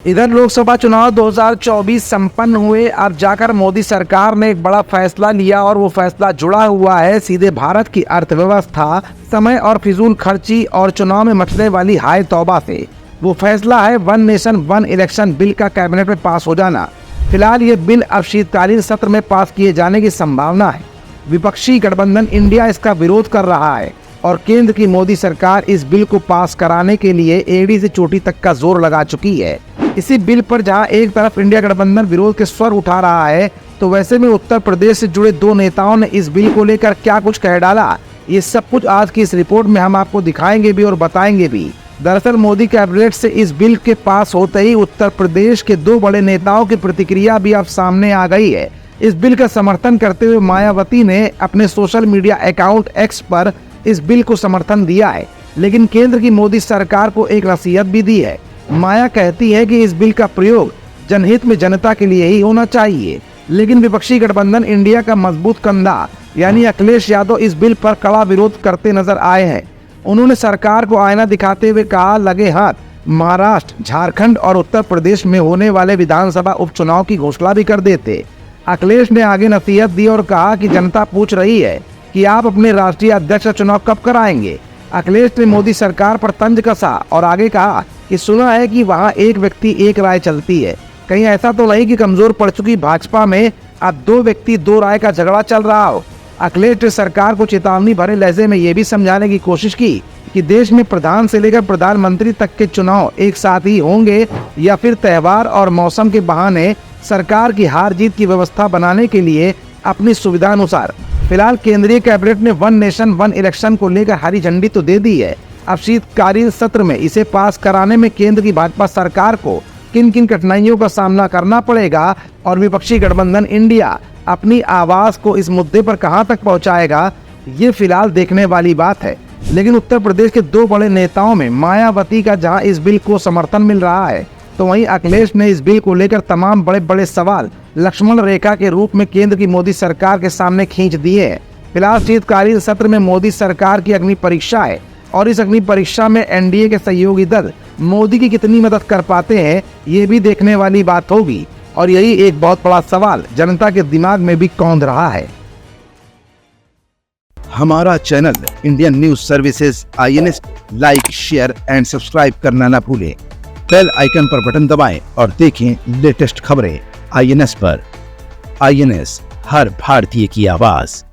इधर लोकसभा चुनाव 2024 संपन्न हुए। अब जाकर मोदी सरकार ने एक बड़ा फैसला लिया और वो फैसला जुड़ा हुआ है सीधे भारत की अर्थव्यवस्था, समय और फिजूल खर्ची और चुनाव में मचने वाली हाय तौबा से। वो फैसला है one nation one election bill का कैबिनेट में पास हो जाना। फिलहाल ये बिल अब शीतकालीन सत्र में पास किए जाने की संभावना है। विपक्षी गठबंधन इंडिया इसका विरोध कर रहा है और केंद्र की मोदी सरकार इस बिल को पास कराने के लिए एड़ी से चोटी तक का जोर लगा चुकी है। इसी बिल पर जहां एक तरफ इंडिया गठबंधन विरोध के स्वर उठा रहा है, तो वैसे में उत्तर प्रदेश से जुड़े दो नेताओं ने इस बिल को लेकर क्या कुछ कह डाला, ये सब कुछ आज की इस रिपोर्ट में हम आपको दिखाएंगे भी और बताएंगे भी। दरअसल मोदी कैबिनेट से इस बिल के पास होते ही उत्तर प्रदेश के दो बड़े नेताओं की प्रतिक्रिया भी अब सामने आ गई है। इस बिल का समर्थन करते हुए मायावती ने अपने सोशल मीडिया अकाउंट एक्स पर इस बिल को समर्थन दिया है, लेकिन केंद्र की मोदी सरकार को एक नसीहत भी दी है। माया कहती है कि इस बिल का प्रयोग जनहित में जनता के लिए ही होना चाहिए, लेकिन विपक्षी गठबंधन इंडिया का मजबूत कंधा यानी अखिलेश यादव इस बिल पर कड़ा विरोध करते नजर आए हैं। उन्होंने सरकार को आईना दिखाते हुए कहा, लगे हाथ महाराष्ट्र, झारखंड और उत्तर प्रदेश में होने वाले विधानसभा उपचुनाव की घोषणा भी कर देते। अखिलेश ने आगे नसीहत दी और कहा कि जनता पूछ रही है कि आप अपने राष्ट्रीय अध्यक्ष का चुनाव कब कराएंगे। अखिलेश ने मोदी सरकार पर तंज कसा और आगे कहा कि सुना है कि वहां एक व्यक्ति एक राय चलती है, कहीं ऐसा तो नहीं कि कमजोर पड़ चुकी भाजपा में अब दो व्यक्ति दो राय का झगड़ा चल रहा हो। अखिलेश ने सरकार को चेतावनी भरे लहजे में ये भी समझाने की कोशिश की कि देश में प्रधान से लेकर प्रधानमंत्री तक के चुनाव एक साथ ही होंगे या फिर त्योहार और मौसम के बहाने सरकार की हार जीत की व्यवस्था बनाने के लिए अपनी सुविधा अनुसार। फिलहाल केंद्रीय कैबिनेट ने वन नेशन वन इलेक्शन को लेकर हरी झंडी तो दे दी है। अब शीतकालीन सत्र में इसे पास कराने में केंद्र की भाजपा सरकार को किन किन कठिनाइयों का सामना करना पड़ेगा और विपक्षी गठबंधन इंडिया अपनी आवाज को इस मुद्दे पर कहां तक पहुंचाएगा, ये फिलहाल देखने वाली बात है। लेकिन उत्तर प्रदेश के दो बड़े नेताओं में मायावती का जहां इस बिल को समर्थन मिल रहा है, तो वहीं अखिलेश ने इस बिल को लेकर तमाम बड़े बड़े सवाल लक्ष्मण रेखा के रूप में केंद्र की मोदी सरकार के सामने खींच दिए हैं। फिलहाल शीतकालीन सत्र में मोदी सरकार की अग्नि परीक्षा है और इस अग्नि परीक्षा में एनडीए के सहयोगी दल मोदी की कितनी मदद कर पाते हैं, ये भी देखने वाली बात होगी। और यही एक बहुत बड़ा सवाल जनता के दिमाग में भी कौंध रहा है। हमारा channel Indian news services INS like, share and subscribe करना ना भूलें। बेल आइकन पर बटन दबाएं और देखें लेटेस्ट खबरें INS पर। INS, हर भारतीय की आवाज।